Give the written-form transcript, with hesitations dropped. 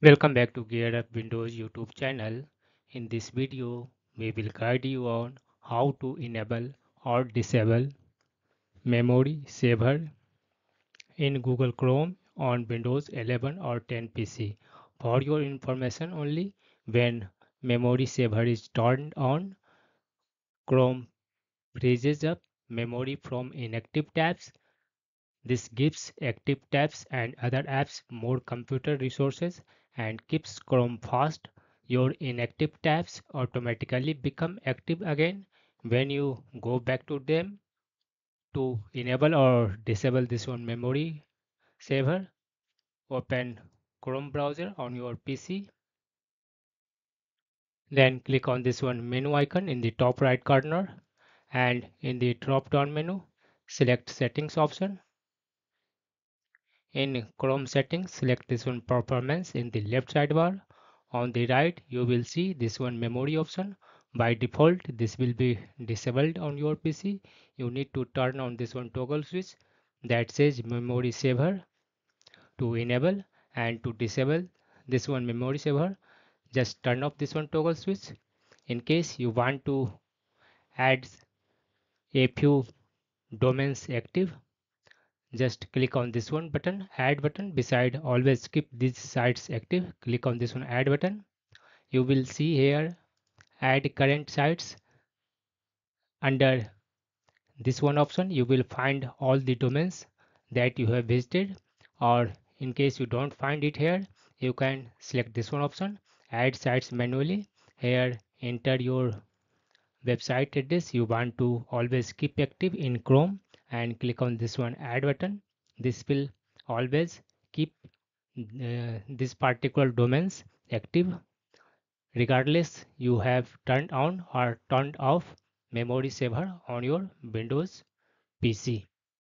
Welcome back to GearUpWindows YouTube channel. In this video, we will guide you on how to enable or disable memory saver in Google Chrome on Windows 11 or 10 PC. For your information only, when memory saver is turned on, Chrome freezes up memory from inactive tabs. This gives active tabs and other apps more computer resources and keeps Chrome fast. Your inactive tabs automatically become active again when you go back to them. To enable or disable this one memory saver, open Chrome browser on your PC. Then click on this one menu icon in the top right corner, and in the drop down menu, select settings option. In Chrome settings, select this one performance in the left sidebar. On the right, you will see this one memory option. By default, this will be disabled on your PC. You need to turn on this one toggle switch that says memory saver to enable, and to disable this one memory saver, just turn off this one toggle switch. In case you want to add a few domains active, just click on this one button, add button. Beside always keep these sites active, click on this one add button. You will see here add current sites. Under this one option you will find all the domains that you have visited, or in case you don't find it here, you can select this one option, add sites manually. Here enter your website address you want to always keep active in Chrome, and click on this one add button. This will always keep this particular domains active regardless you have turned on or turned off memory saver on your Windows PC.